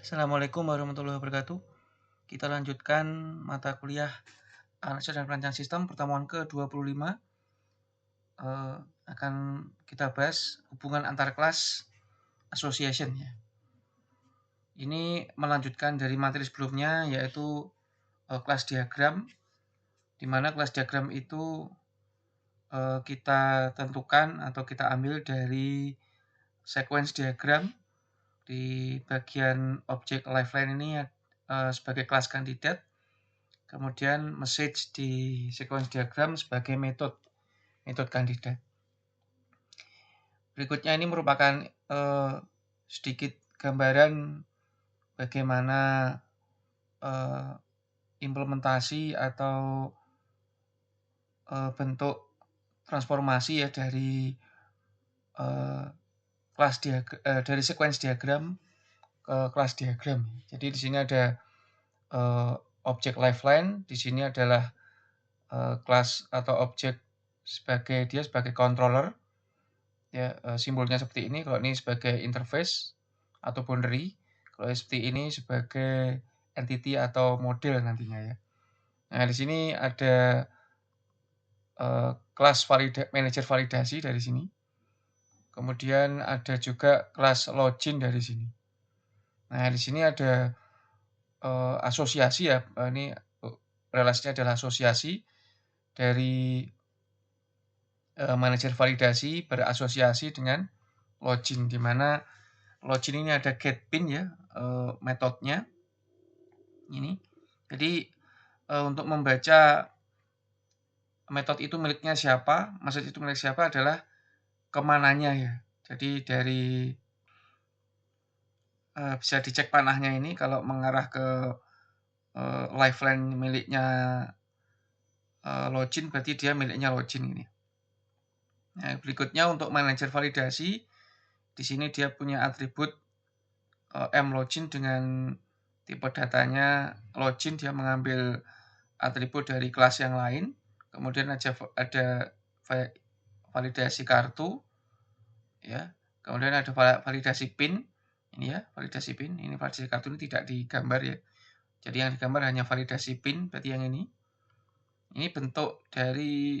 Assalamualaikum warahmatullahi wabarakatuh. Kita lanjutkan mata kuliah Analisa dan Perancang Sistem pertemuan ke-25. Akan kita bahas hubungan antar kelas association ya. Ini melanjutkan dari materi sebelumnya yaitu kelas diagram, di mana kelas diagram itu kita tentukan atau kita ambil dari sequence diagram. Di bagian objek lifeline ini sebagai kelas kandidat, kemudian message di sequence diagram sebagai metode kandidat. Berikutnya ini merupakan sedikit gambaran bagaimana implementasi atau bentuk transformasi ya dari dari sequence diagram ke kelas diagram. Jadi di sini ada objek lifeline, di sini adalah kelas atau objek sebagai controller ya, simbolnya seperti ini. Kalau ini sebagai interface atau boundary, kalau seperti ini sebagai entity atau model nantinya ya. Nah di sini ada kelas manager validasi dari sini. Kemudian ada juga kelas login dari sini. Nah di sini ada asosiasi ya, ini relasinya adalah asosiasi dari manajer validasi berasosiasi dengan login, di mana login ini ada get pin ya, metodenya ini. Jadi untuk membaca metode itu miliknya siapa, maksud itu milik siapa adalah kemananya ya. Jadi dari bisa dicek panahnya ini kalau mengarah ke lifeline miliknya login, berarti dia miliknya login ini. Nah, berikutnya untuk manajer validasi, di sini dia punya atribut mlogin dengan tipe datanya login, dia mengambil atribut dari kelas yang lain. Kemudian ada validasi kartu ya. Kemudian ada validasi PIN. Ini ya, validasi PIN. Ini validasi kartu ini tidak digambar ya. Jadi yang digambar hanya validasi PIN, berarti yang ini. Ini bentuk dari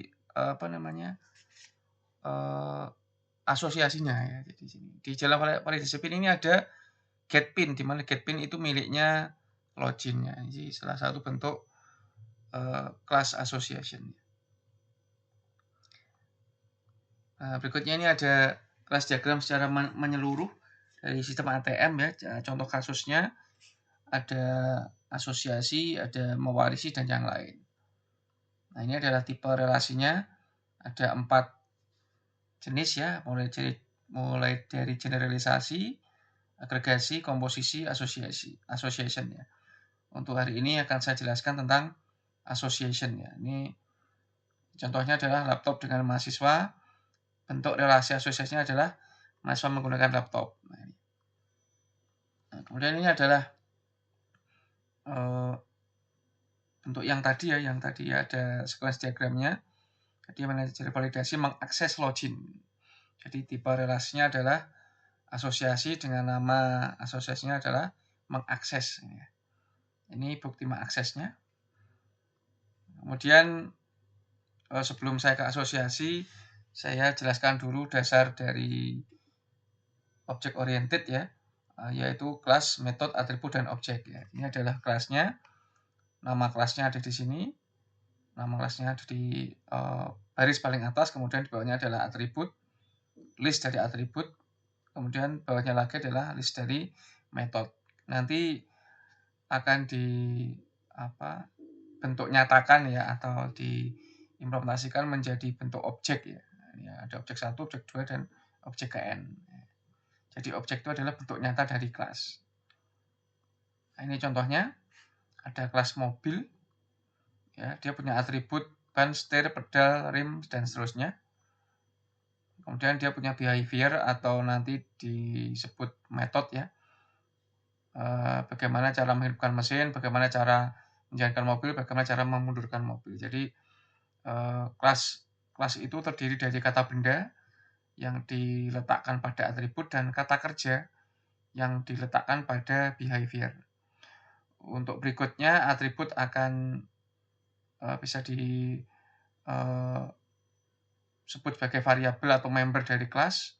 asosiasinya ya. Jadi di dalam validasi PIN ini ada get pin, di mana get pin itu miliknya login ya. Jadi salah satu bentuk class association. Nah, berikutnya ini ada kelas diagram secara menyeluruh dari sistem ATM ya. Contoh kasusnya ada asosiasi, ada mewarisi dan yang lain. Nah, ini adalah tipe relasinya. Ada 4 jenis ya, mulai dari generalisasi, agregasi, komposisi, association ya. Untuk hari ini akan saya jelaskan tentang association ya. Ini contohnya adalah laptop dengan mahasiswa. Bentuk relasi asosiasinya adalah mahasiswa menggunakan laptop. Nah, kemudian ini adalah bentuk yang tadi ya, ada sequence diagramnya. Jadi manajer validasi mengakses login. Jadi tipe relasinya adalah asosiasi, dengan nama asosiasinya adalah mengakses. Ini bukti mengaksesnya. Kemudian sebelum saya ke asosiasi, saya jelaskan dulu dasar dari objek oriented ya, yaitu kelas, metode, atribut, dan objek ya. Ini adalah kelasnya. Nama kelasnya ada di sini. Nama kelasnya ada di baris paling atas, kemudian di bawahnya adalah atribut, list dari atribut, kemudian bawahnya lagi adalah list dari metode. Nanti akan bentuk nyatakan ya, atau diimplementasikan menjadi bentuk objek ya. Ada objek 1, objek 2, dan objek KN. Jadi objek itu adalah bentuk nyata dari kelas. Nah, ini contohnya. Ada kelas mobil. Ya, dia punya atribut ban, setir, pedal, rem, dan seterusnya. Kemudian dia punya behavior atau nanti disebut metode ya. Bagaimana cara menghidupkan mesin, bagaimana cara menjalankan mobil, bagaimana cara memundurkan mobil. Jadi kelas itu terdiri dari kata benda yang diletakkan pada atribut dan kata kerja yang diletakkan pada behavior. Untuk berikutnya, atribut akan bisa disebut sebagai variabel atau member dari kelas.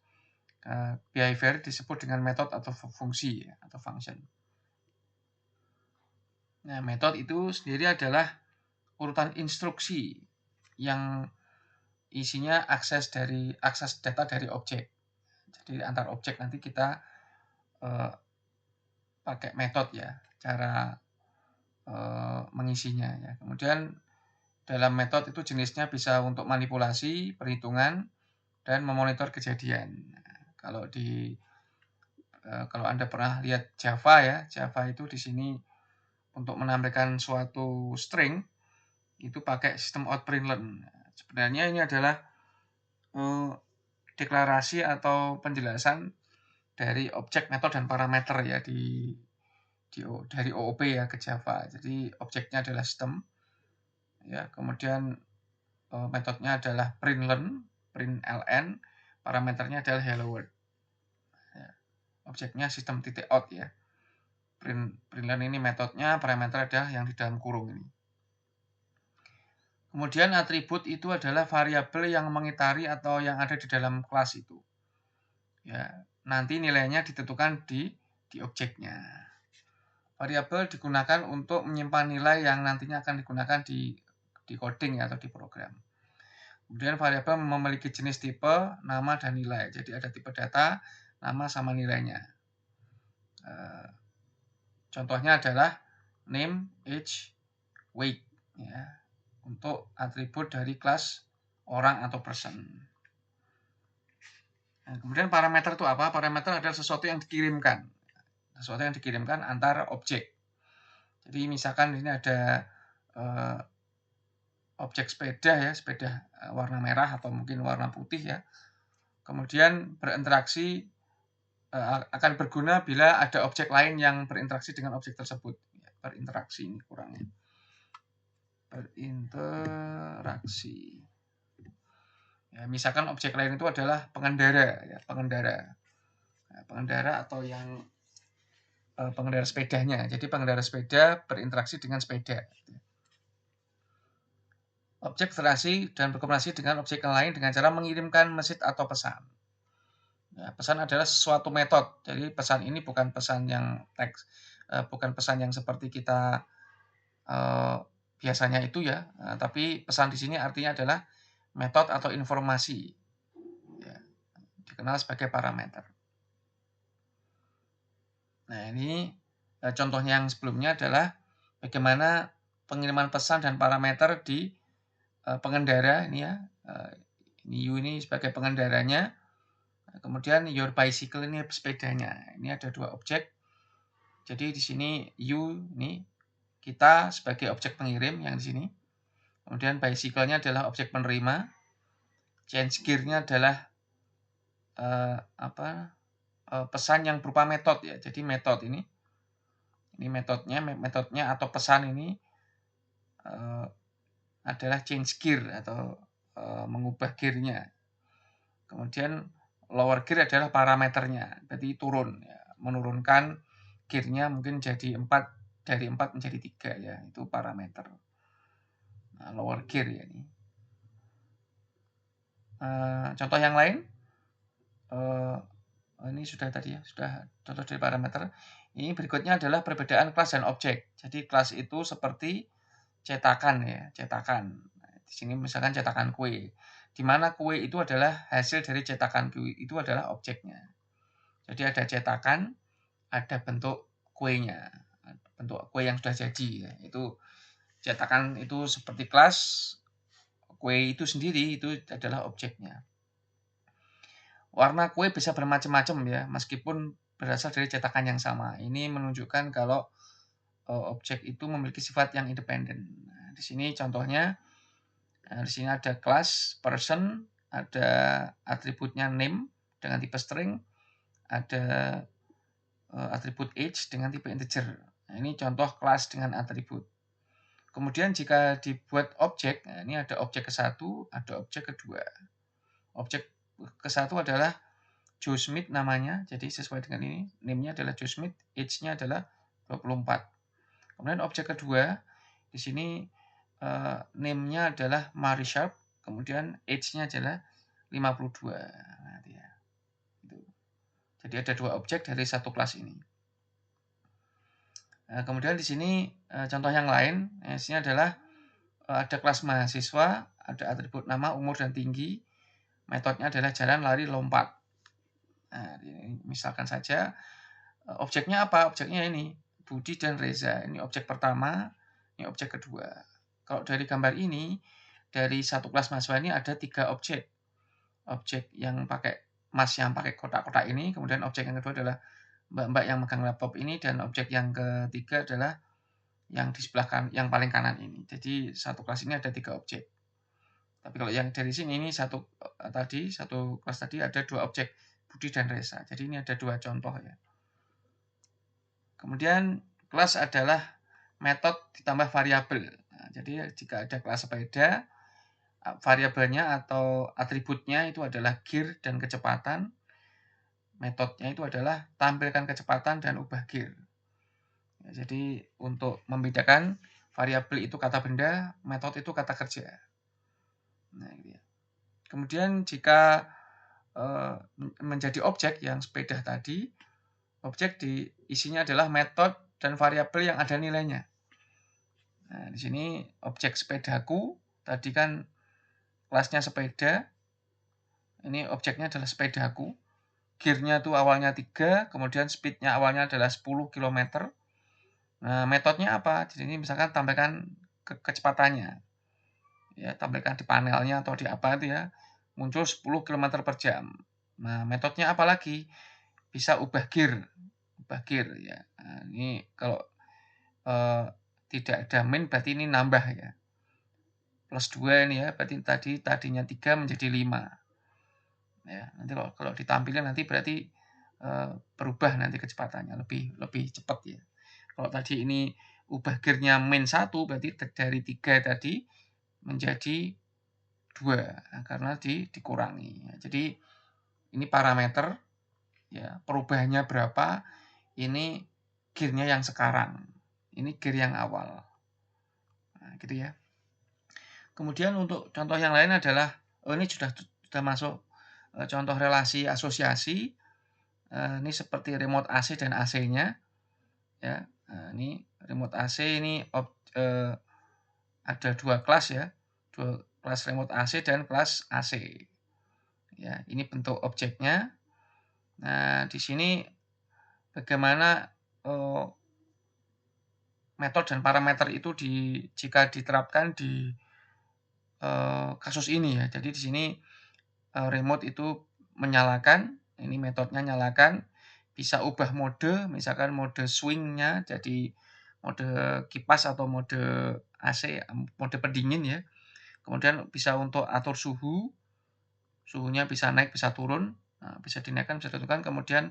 Behavior disebut dengan metode atau fungsi atau function. Nah, metode itu sendiri adalah urutan instruksi yang isinya akses data dari objek. Jadi antar objek nanti kita pakai metode ya, cara mengisinya ya. Kemudian dalam metode itu jenisnya bisa untuk manipulasi, perhitungan, dan memonitor kejadian. Nah, kalau Anda pernah lihat Java ya, Java itu di sini untuk menampilkan suatu string itu pakai sistem outprintln. Sebenarnya ini adalah deklarasi atau penjelasan dari objek, metode, dan parameter ya dari OOP ya ke Java. Jadi objeknya adalah sistem, ya. Kemudian metodenya adalah println, parameternya adalah hello world. Ya. Objeknya sistem titik out ya. Println ini metodenya, parameter adalah yang di dalam kurung ini. Kemudian atribut itu adalah variabel yang mengitari atau yang ada di dalam kelas itu. Ya, nanti nilainya ditentukan di objeknya. Variabel digunakan untuk menyimpan nilai yang nantinya akan digunakan di coding atau di program. Kemudian variabel memiliki jenis tipe, nama, dan nilai. Jadi ada tipe data, nama, sama nilainya. Contohnya adalah name, age, weight. Ya, untuk atribut dari kelas orang atau person. Nah, kemudian parameter itu apa? Parameter adalah sesuatu yang dikirimkan. Sesuatu yang dikirimkan antar objek. Jadi misalkan ini ada objek sepeda ya, sepeda warna merah atau mungkin warna putih ya. Kemudian berinteraksi akan berguna bila ada objek lain yang berinteraksi dengan objek tersebut. Berinteraksi ini kurangnya. Berinteraksi. Ya, misalkan objek lain itu adalah pengendara ya, pengendara. Nah, pengendara atau yang pengendara sepedanya. Jadi pengendara sepeda berinteraksi dengan sepeda. Objek berinteraksi dan berkomunikasi dengan objek lain dengan cara mengirimkan message atau pesan. Ya, pesan adalah suatu metode. Jadi pesan ini bukan pesan yang teks, bukan pesan yang seperti kita biasanya itu ya. Tapi pesan di sini artinya adalah metode atau informasi. Ya, dikenal sebagai parameter. Nah, ini contohnya yang sebelumnya adalah bagaimana pengiriman pesan dan parameter di pengendara ini ya. Ini U ini sebagai pengendaranya. Kemudian your bicycle ini sepedanya. Ini ada dua objek. Jadi di sini U ini kita sebagai objek pengirim yang di sini. Kemudian bicycle-nya adalah objek penerima. Change gear-nya adalah pesan yang berupa metode ya. Jadi metode ini metodenya atau pesan ini adalah change gear atau mengubah gear-nya. Kemudian lower gear adalah parameternya, berarti turun ya, menurunkan gear-nya mungkin jadi 4 dari 4 menjadi 3 ya, itu parameter. Nah, lower gear ya ini. Contoh yang lain, ini sudah tadi ya, sudah contoh dari parameter. Ini berikutnya adalah perbedaan kelas dan objek. Jadi kelas itu seperti cetakan ya, cetakan. Nah, di sini misalkan cetakan kue, di mana kue itu adalah hasil dari cetakan kue, itu adalah objeknya. Jadi ada cetakan, ada bentuk kuenya, bentuk kue yang sudah jadi ya. Itu cetakan itu seperti kelas, kue itu sendiri itu adalah objeknya. Warna kue bisa bermacam-macam ya, meskipun berasal dari cetakan yang sama. Ini menunjukkan kalau objek itu memiliki sifat yang independen. Nah, di sini contohnya, di sini ada kelas person, ada atributnya name dengan tipe string, ada atribut age dengan tipe integer. Nah, ini contoh kelas dengan atribut. Kemudian jika dibuat objek, nah ini ada objek ke-1, ada objek kedua. Objek ke-1 adalah Joe Smith namanya, jadi sesuai dengan ini, name-nya adalah Joe Smith, age-nya adalah 24. Kemudian objek kedua, di sini name-nya adalah Mary Sharp, kemudian age-nya adalah 52. Nah, ya. Jadi ada dua objek dari satu kelas ini. Kemudian di sini contoh yang lain, ini adalah ada kelas mahasiswa, ada atribut nama, umur, dan tinggi. Metodenya adalah jalan, lari, lompat. Nah, misalkan saja objeknya apa? Objeknya ini, Budi dan Reza. Ini objek pertama, ini objek kedua. Kalau dari gambar ini, dari satu kelas mahasiswa ini ada 3 objek. Objek yang pakai Mas yang pakai kotak-kotak ini, kemudian objek yang kedua adalah mbak-mbak yang megang laptop ini, dan objek yang ketiga adalah yang di sebelah kanan, yang paling kanan ini. Jadi satu kelas ini ada 3 objek. Tapi kalau yang dari sini ini satu kelas tadi ada 2 objek, Budi dan Reza. Jadi ini ada 2 contoh ya. Kemudian kelas adalah metode ditambah variabel. Nah, jadi jika ada kelas sepeda, variabelnya atau atributnya itu adalah gear dan kecepatan. Metodenya itu adalah tampilkan kecepatan dan ubah gear. Ya, jadi untuk membedakan variabel itu kata benda, metode itu kata kerja. Nah, gitu ya. Kemudian jika menjadi objek yang sepeda tadi, objek isinya adalah metode dan variabel yang ada nilainya. Nah, di sini objek sepedaku, tadi kan kelasnya sepeda, ini objeknya adalah sepedaku. Gearnya itu awalnya 3, kemudian speednya awalnya adalah 10 km. Nah, metodenya apa? Jadi ini misalkan tampilkan kecepatannya. Ya, tampilkan di panelnya atau di apa itu ya. Muncul 10 km per jam. Nah, metodenya apa lagi? Bisa ubah gear. Ubah gear ya. Nah, ini kalau tidak ada min berarti ini nambah ya. Plus 2 ini ya, berarti tadinya 3 menjadi 5. Ya, nanti kalau ditampilkan nanti berarti berubah nanti kecepatannya lebih cepat ya. Kalau tadi ini ubah gearnya min 1 berarti dari 3 tadi menjadi 2 karena dikurangi. Ya, jadi ini parameter ya, perubahannya berapa? Ini gearnya yang sekarang. Ini gear yang awal. Nah, gitu ya. Kemudian untuk contoh yang lain adalah ini sudah masuk contoh relasi asosiasi. Ini seperti remote AC dan AC-nya. Ya, ini remote AC ini ada 2 kelas ya. 2 kelas remote AC dan kelas AC. Ya, ini bentuk objeknya. Nah, di sini bagaimana metode dan parameter itu jika diterapkan di kasus ini ya. Jadi di sini remote itu menyalakan, ini metodenya nyalakan, bisa ubah mode, misalkan mode swing-nya jadi mode kipas atau mode AC, mode pendingin ya. Kemudian bisa untuk atur suhunya bisa naik, bisa turun, bisa dinaikkan, bisa diturunkan. Kemudian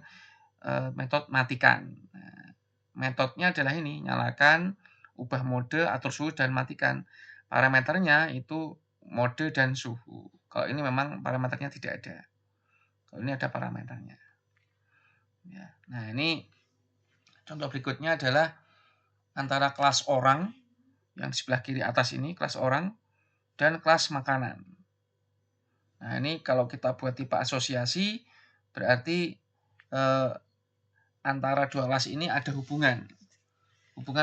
metode matikan. Nah, metodenya adalah ini, nyalakan, ubah mode, atur suhu, dan matikan. Parameternya itu mode dan suhu. Kalau ini memang parameternya tidak ada. Kalau ini ada parameternya. Ya. Nah, ini contoh berikutnya adalah antara kelas orang, yang di sebelah kiri atas ini, kelas orang, dan kelas makanan. Nah, ini kalau kita buat tipe asosiasi, berarti antara 2 kelas ini ada hubungan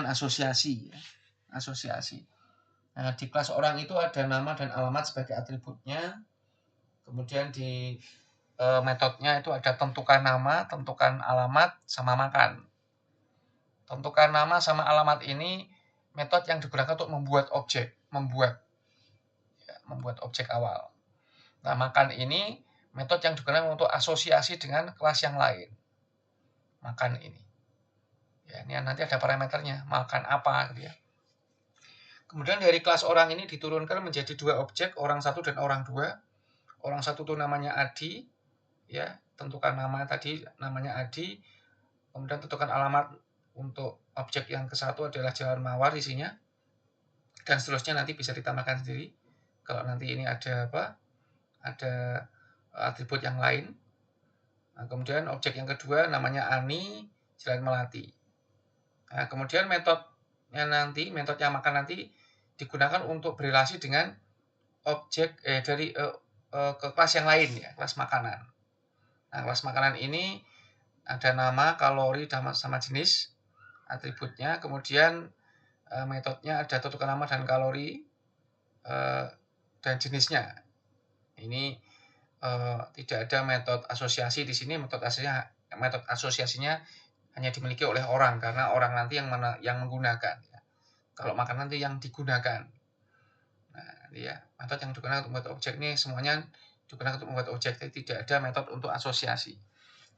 asosiasi. Ya. Asosiasi. Nah, di kelas orang itu ada nama dan alamat sebagai atributnya. Kemudian di metodenya itu ada tentukan nama, tentukan alamat, sama makan. Tentukan nama sama alamat ini metode yang digunakan untuk membuat objek, membuat objek awal. Nah, makan ini metode yang digunakan untuk asosiasi dengan kelas yang lain. Makan ini. Ya, ini nanti ada parameternya, makan apa gitu ya. Kemudian dari kelas orang ini diturunkan menjadi 2 objek, orang 1 dan orang 2. Orang 1 itu namanya Adi, ya, tentukan nama tadi namanya Adi. Kemudian tentukan alamat untuk objek yang ke-1 adalah Jalan Mawar isinya. Dan seterusnya nanti bisa ditambahkan sendiri. Kalau nanti ini ada apa? Ada atribut yang lain. Nah, kemudian objek yang kedua namanya Ani Jalan Melati. Nah, kemudian metode yang makan nanti digunakan untuk berelasi dengan objek ke kelas yang lain ya, kelas makanan. Nah, kelas makanan ini ada nama, kalori, sama jenis atributnya. Kemudian metodenya ada tentukan nama dan kalori dan jenisnya. Ini tidak ada metode asosiasi di sini. Metode asosiasinya hanya dimiliki oleh orang karena orang nanti yang menggunakan. Ya. Kalau makan nanti yang digunakan. Nah, ya metode yang digunakan untuk membuat objek ini semuanya digunakan untuk membuat objek. Jadi tidak ada metode untuk asosiasi.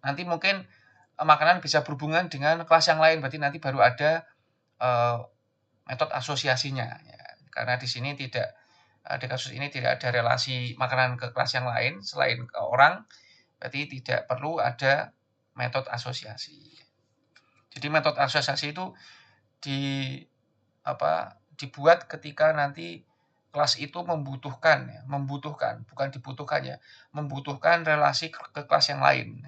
Nanti mungkin makanan bisa berhubungan dengan kelas yang lain. Berarti nanti baru ada metode asosiasinya. Ya. Karena di sini di kasus ini tidak ada relasi makanan ke kelas yang lain selain ke orang, berarti tidak perlu ada metode asosiasi. Jadi metode asosiasi itu dibuat ketika nanti kelas itu membutuhkan, bukan dibutuhkan ya, membutuhkan relasi ke kelas yang lain.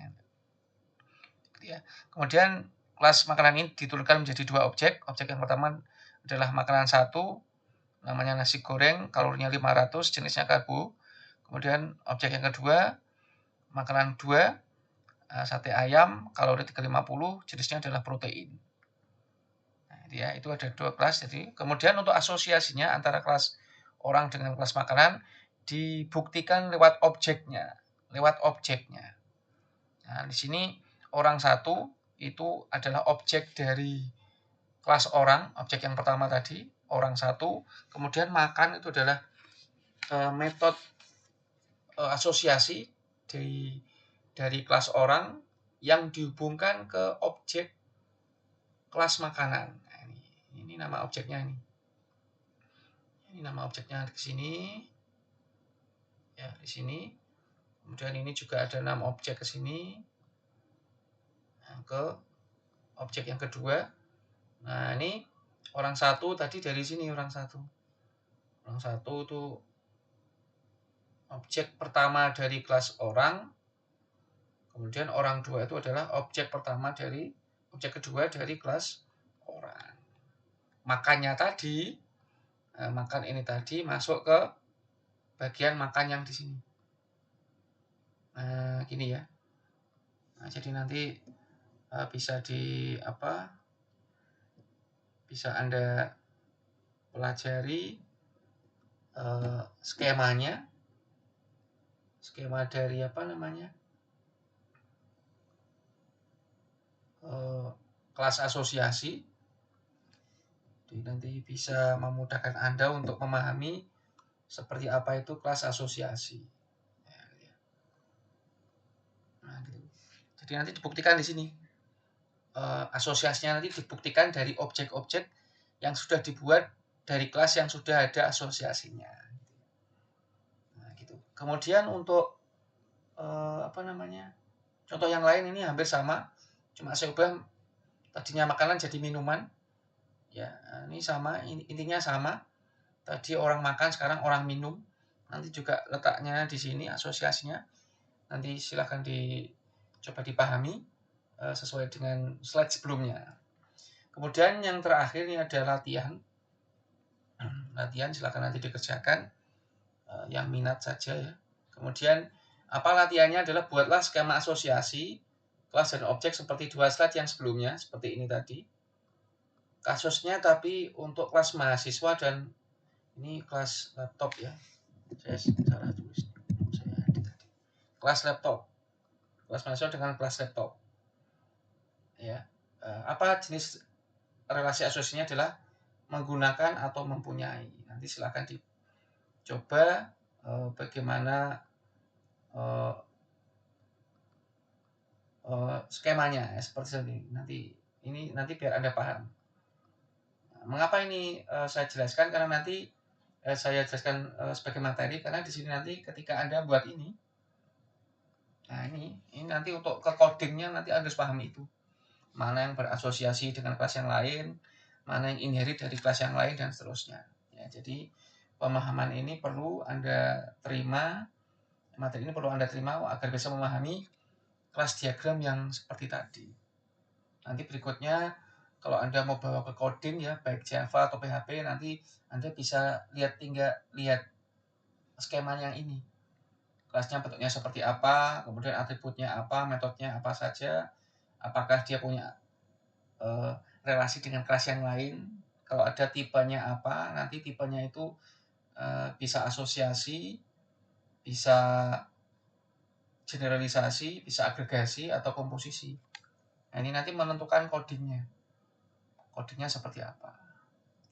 Ya. Kemudian kelas makanan ini diturunkan menjadi dua objek. Objek yang pertama adalah makanan 1, namanya nasi goreng, kalorinya 500, jenisnya karbo. Kemudian objek yang kedua, makanan 2, sate ayam, kalori 350, jenisnya adalah protein. Nah, itu ada dua kelas. Jadi kemudian untuk asosiasinya antara kelas orang dengan kelas makanan dibuktikan lewat objeknya. Nah, di sini orang 1 itu adalah objek dari kelas orang, objek yang pertama tadi, orang 1, kemudian makan itu adalah metode asosiasi dari kelas orang yang dihubungkan ke objek kelas makanan. Nah, ini nama objeknya ini. Ini nama objeknya di sini. Ya, di sini. Kemudian ini juga ada nama objek ke sini. Nah, ke objek yang kedua. Nah, ini orang 1 tadi dari sini orang 1. Orang 1 itu objek pertama dari kelas orang. Kemudian orang 2 itu adalah objek kedua dari kelas orang. Makan ini tadi masuk ke bagian makan yang di sini. Nah, gini ya. Nah, jadi nanti bisa Anda pelajari skemanya. Skema dari kelas asosiasi. Jadi nanti bisa memudahkan Anda untuk memahami seperti apa itu kelas asosiasi. Nah, gitu. Jadi nanti dibuktikan di sini. Asosiasinya nanti dibuktikan dari objek-objek yang sudah dibuat dari kelas yang sudah ada asosiasinya. Nah, gitu. Kemudian untuk contoh yang lain ini hampir sama, cuma saya ubah tadinya makanan jadi minuman. Ya, ini sama, intinya sama. Tadi orang makan, sekarang orang minum. Nanti juga letaknya di sini asosiasinya. Nanti silahkan coba dipahami sesuai dengan slide sebelumnya. Kemudian yang terakhir ini ada latihan. Latihan silahkan nanti dikerjakan yang minat saja ya. Kemudian apa latihannya adalah buatlah skema asosiasi kelas dan objek seperti dua slide yang sebelumnya, seperti ini tadi. Kasusnya tapi untuk kelas mahasiswa dan ini kelas laptop ya. Saya salah tulis. Kelas laptop. Kelas mahasiswa dengan kelas laptop. Ya. Apa jenis relasi asosiasinya adalah menggunakan atau mempunyai. Nanti silakan dicoba bagaimana skemanya ya, seperti ini. Nanti biar Anda paham. Mengapa ini saya jelaskan? Karena nanti saya jelaskan sebagai materi karena di sini nanti ketika Anda buat ini, nah ini nanti untuk ke codingnya nanti Anda harus pahami itu. Mana yang berasosiasi dengan kelas yang lain, mana yang inherit dari kelas yang lain dan seterusnya. Ya, jadi pemahaman ini perlu Anda terima, materi ini perlu Anda terima agar bisa memahami kelas diagram yang seperti tadi. Nanti berikutnya kalau Anda mau bawa ke coding ya, baik Java atau PHP, nanti Anda bisa tinggal lihat skema yang ini. Kelasnya bentuknya seperti apa, kemudian atributnya apa, metodenya apa saja, apakah dia punya relasi dengan kelas yang lain. Kalau ada tipenya apa, nanti tipenya itu bisa asosiasi, bisa generalisasi, bisa agregasi, atau komposisi. Nah, ini nanti menentukan codingnya. Codingnya seperti apa.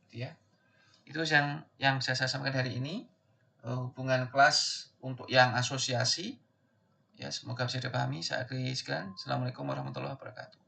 Gitu ya. Itu yang saya sampaikan hari ini. Hubungan kelas untuk yang asosiasi. Ya, semoga bisa dipahami. Saya akhiri sekian. Assalamualaikum warahmatullahi wabarakatuh.